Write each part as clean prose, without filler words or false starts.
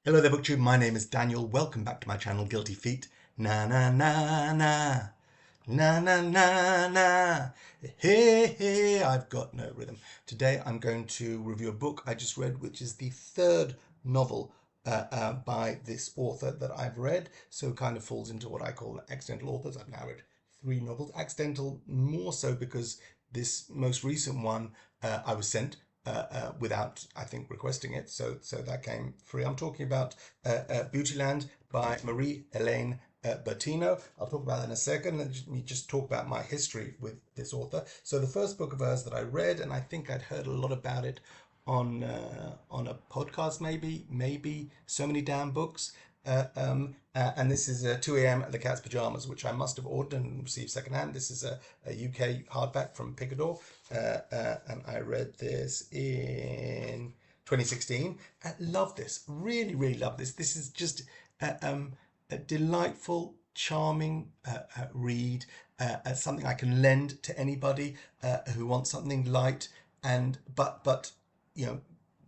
Hello there, BookTube. My name is Daniel. Welcome back to my channel, Guilty Feet. Na na na na. Na na na na. Hey, hey, I've got no rhythm. Today I'm going to review a book I just read, which is the third novel by this author that I've read. So it kind of falls into what I call accidental authors. I've now read three novels. Accidental more so because this most recent one I was sent without, I think, requesting it. So that came free. I'm talking about Beautyland by Marie-Helene Bertino. I'll talk about that in a second. Let me just talk about my history with this author. So the first book of hers that I read, and I think I'd heard a lot about it on a podcast, maybe So Many Damn Books. And this is 2 a.m. at the Cat's Pajamas, which I must have ordered and received secondhand. This is a UK hardback from Picador, and I read this in 2016. I love this, really love this. This is just a delightful, charming read, something I can lend to anybody who wants something light and but you know,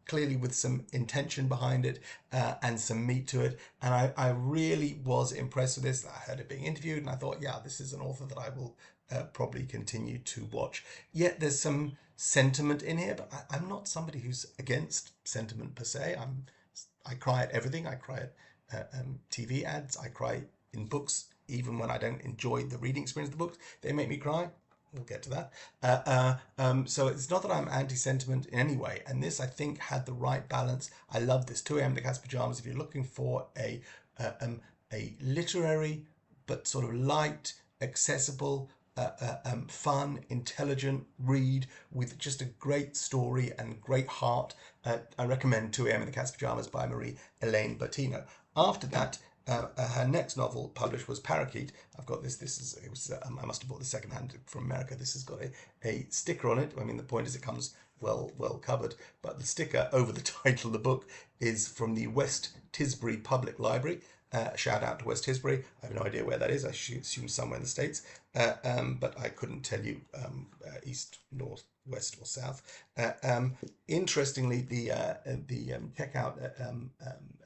clearly with some intention behind it and some meat to it. And I really was impressed with this. I heard it being interviewed and I thought, yeah, this is an author that I will probably continue to watch. Yet there's some sentiment in here, but I'm not somebody who's against sentiment per se. I cry at everything. I cry at TV ads. I cry in books, even when I don't enjoy the reading experience of the books. They make me cry. We'll get to that. So it's not that I'm anti-sentiment in any way, and this I think had the right balance. I love this 2 a.m. The Cat's Pajamas. If you're looking for a literary but sort of light, accessible, fun, intelligent read with just a great story and great heart, I recommend 2 a.m. in the Cat's Pajamas by Marie-Helene Bertino. After that, her next novel published was Parakeet. I've got this. I must have bought this secondhand from America. This has got a sticker on it. I mean, the point is it comes well covered, but the sticker over the title of the book is from the West Tisbury Public Library. Shout out to West Tisbury. I have no idea where that is. I should assume somewhere in the States, but I couldn't tell you east, north, west, or south. Interestingly, the checkout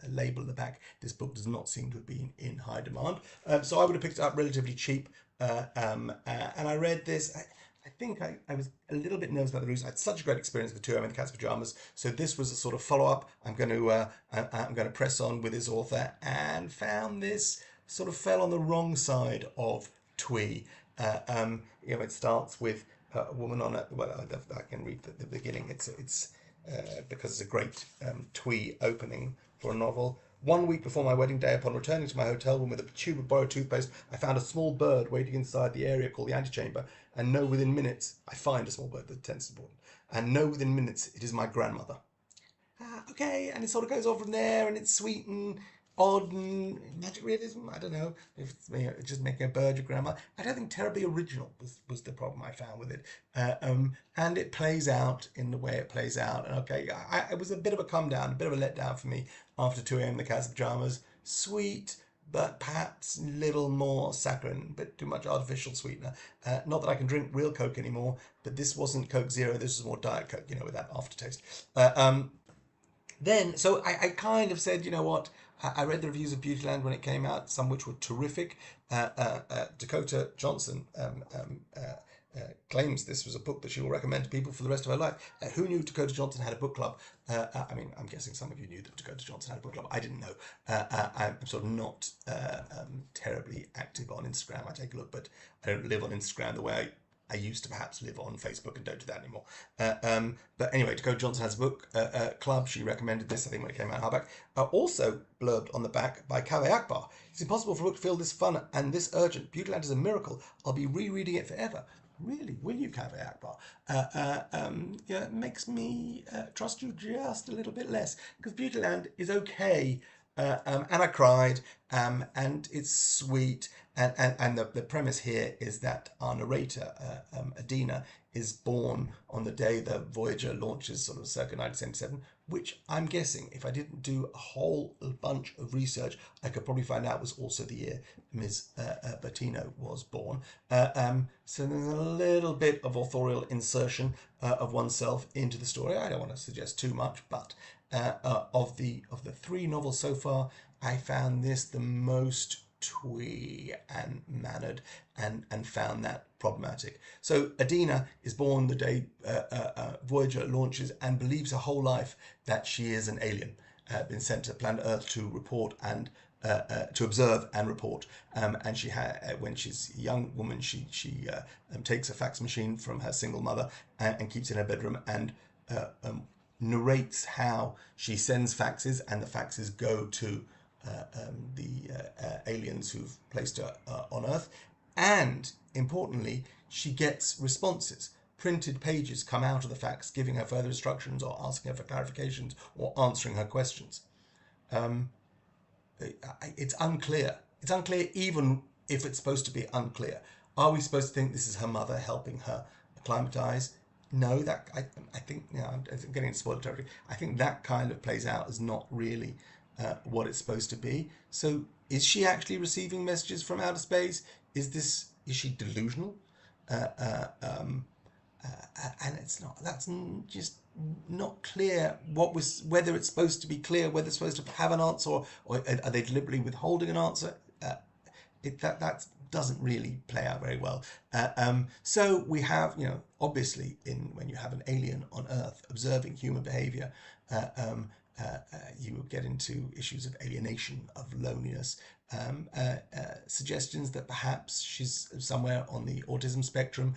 label at the back, this book does not seem to have been in high demand. So I would have picked it up relatively cheap, and I read this. I think I was a little bit nervous about the reviews. I had such a great experience with 2 a.m. in the Cat's Pajamas, so this was a sort of follow-up. I'm going to press on with this author, and found this sort of fell on the wrong side of twee. It starts with a woman on a, well, I can read the beginning. It's because it's a great twee opening for a novel. 1 week before my wedding day, upon returning to my hotel room with a tube of borrowed toothpaste, I found a small bird waiting inside the area called the antechamber, and know within minutes, I find a small bird, the tense is important, and know within minutes it is my grandmother. Okay, and it sort of goes on from there, and it's sweet and odd and magic realism. I don't know if it's me just making a bird your grandma. I don't think terribly original was the problem I found with it. And it plays out in the way it plays out. And okay, it was a bit of a come down, a bit of a letdown for me after 2 a.m. The Cat's Pajamas. Sweet, but perhaps a little more saccharine, a bit too much artificial sweetener. Not that I can drink real Coke anymore, but this wasn't Coke Zero, this was more Diet Coke, with that aftertaste. So I kind of said, you know what, I read the reviews of Beautyland when it came out, some which were terrific. Dakota Johnson claims this was a book that she will recommend to people for the rest of her life. Who knew Dakota Johnson had a book club? I mean, I'm guessing some of you knew that Dakota Johnson had a book club. I didn't know. I'm sort of not terribly active on Instagram. I take a look, but I don't live on Instagram the way I used to perhaps live on Facebook, and don't do that anymore. But anyway, Dakota Johnson has a book club. She recommended this, I think, when it came out hardback. Also blurbed on the back by Kaveh Akbar. It's impossible for a book to feel this fun and this urgent. Beautyland is a miracle. I'll be rereading it forever. Really, will you, Kaveh Akbar? It makes me trust you just a little bit less, because Beautyland is okay. And I cried, and it's sweet, and the premise here is that our narrator, Adina, is born on the day the Voyager launches, sort of circa 1977, which I'm guessing, if I didn't do a whole bunch of research, I could probably find out was also the year Ms Bertino was born. So there's a little bit of authorial insertion of oneself into the story. I don't want to suggest too much, but Of the three novels so far, I found this the most twee and mannered, and found that problematic. So Adina is born the day Voyager launches, and believes her whole life that she is an alien, been sent to planet Earth to report and to observe and report. And when she's a young woman, she takes a fax machine from her single mother, and keeps it in her bedroom, and narrates how she sends faxes, and the faxes go to the aliens who've placed her on Earth. And importantly, she gets responses. Printed pages come out of the fax giving her further instructions, or asking her for clarifications, or answering her questions. It's unclear. It's unclear even if it's supposed to be unclear. Are we supposed to think this is her mother helping her acclimatize? No, that I think, I'm getting into spoiler territory. I think that kind of plays out as not really what it's supposed to be. So is she actually receiving messages from outer space? Is she delusional? And that's just not clear whether it's supposed to be clear, whether it's supposed to have an answer, or are they deliberately withholding an answer? That doesn't really play out very well. So we have, obviously, when you have an alien on Earth observing human behavior, you get into issues of alienation, of loneliness, suggestions that perhaps she's somewhere on the autism spectrum.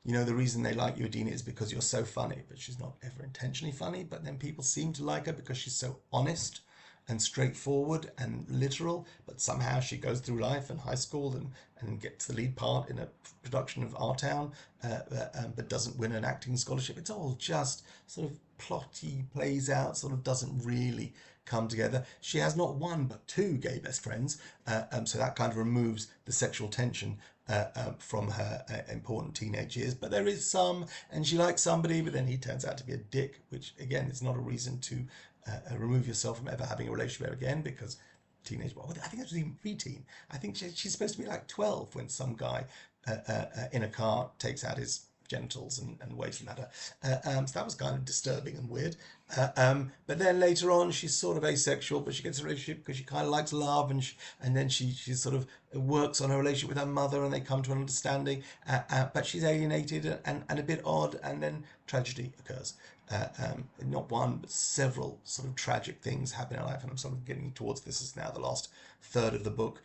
The reason they like you, Adina, is because you're so funny, but she's not ever intentionally funny. But then people seem to like her because she's so honest and straightforward and literal. But somehow she goes through life and high school and gets the lead part in a production of Our Town, but doesn't win an acting scholarship. It's all just sort of plotty, plays out, sort of doesn't really come together. She has not one but two gay best friends, so that kind of removes the sexual tension from her important teenage years. But there is some, and she likes somebody, but then he turns out to be a dick, which again is not a reason to remove yourself from ever having a relationship again, because teenage, well, I think it was even preteen. I think she's supposed to be like 12 when some guy in a car takes out his genitals and waves them at her. So that was kind of disturbing and weird. But then later on, she's sort of asexual, but she gets a relationship because she kind of likes love, and then she sort of works on her relationship with her mother, and they come to an understanding. But she's alienated and a bit odd, and then tragedy occurs. Not one, but several sort of tragic things happen in her life, and I'm sort of getting towards this is now the last third of the book,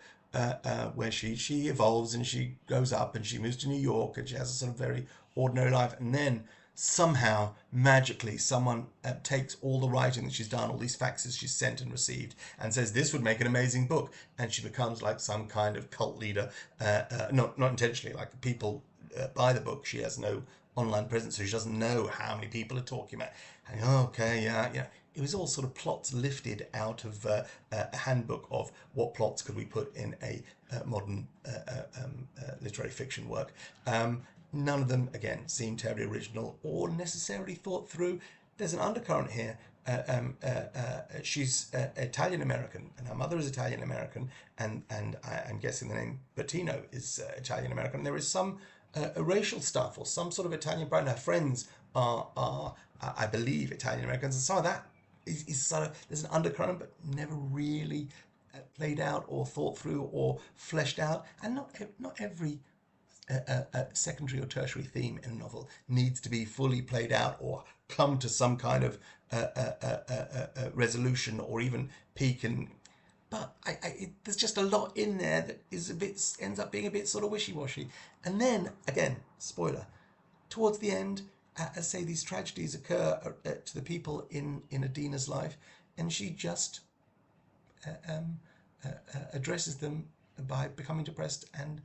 where she evolves, and she grows up, and she moves to New York, and she has a sort of very ordinary life, and then somehow magically someone takes all the writing that she's done, all these faxes she's sent and received, and says this would make an amazing book, and she becomes like some kind of cult leader. Not intentionally, like people buy the book. She has no online presence, so she doesn't know how many people are talking about. And okay, yeah. It was all sort of plots lifted out of a handbook of what plots could we put in a modern literary fiction work. None of them, again, seem terribly original or necessarily thought through. There's an undercurrent here. She's Italian American, and her mother is Italian American, and I'm guessing the name Bertino is Italian American. There is some racial stuff or some sort of Italian pride. Her friends are I believe, Italian Americans, and some of that is sort of, there's an undercurrent, but never really played out or thought through or fleshed out. And not every secondary or tertiary theme in a novel needs to be fully played out or come to some kind of resolution or even peak. And but there's just a lot in there that is ends up being a bit sort of wishy-washy. And then again, spoiler, towards the end, as I say, these tragedies occur to the people in Adina's life, and she just addresses them by becoming depressed and,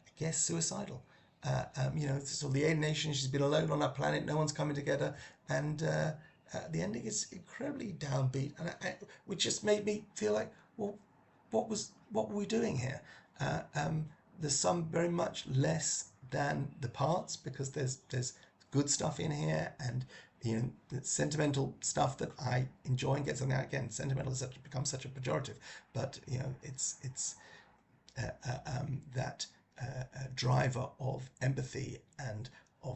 I guess, suicidal. Sort of the alienation. She's been alone on her planet. No one's coming together, and the ending is incredibly downbeat, and which just made me feel like, well, what were we doing here? There's some very much less than the parts, because there's good stuff in here, and sentimental stuff that I enjoy and get something out. Again, sentimental has become such a pejorative, but it's that driver of empathy and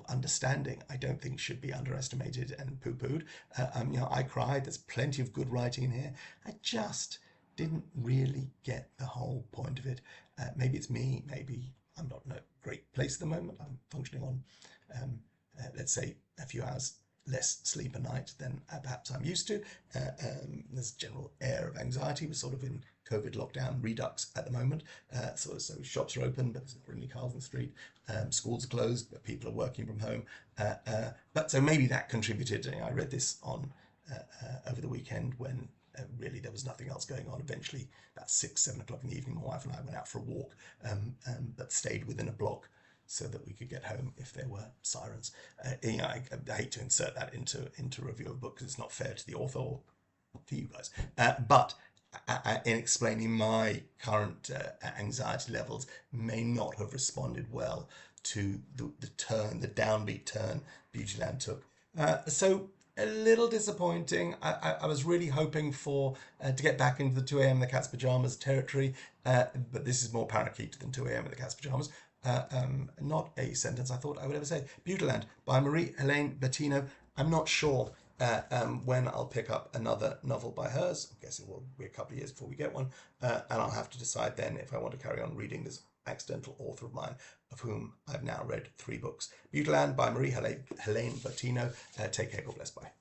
understanding, I don't think should be underestimated and poo-pooed. I cried. There's plenty of good writing in here. I just didn't really get the whole point of it. Maybe it's me. Maybe I'm not in a great place at the moment. I'm functioning on, let's say, a few hours less sleep a night than perhaps I'm used to. There's a general air of anxiety. We're sort of in COVID lockdown redux at the moment. So shops are open, but there's not really cars on the street. Schools are closed, but people are working from home. But so maybe that contributed. I read this on over the weekend when really there was nothing else going on. Eventually, about 6-7 o'clock in the evening, my wife and I went out for a walk, but stayed within a block so that we could get home if there were sirens. I hate to insert that into a review of a book because it's not fair to the author or to you guys. But in explaining my current anxiety levels, may not have responded well to the downbeat turn Beautyland took. So a little disappointing. I was really hoping for to get back into the 2 a.m. in the cat's pajamas territory, but this is more parakeet than 2 a.m. in the cat's pajamas. Not a sentence I thought I would ever say. Beautyland by Marie-Helene Bertino. I'm not sure when I'll pick up another novel by hers. I guess it will be a couple of years before we get one, and I'll have to decide then if I want to carry on reading this accidental author of mine, of whom I've now read 3 books. Beautyland by Marie-Helene Bertino. Take care, God bless, bye.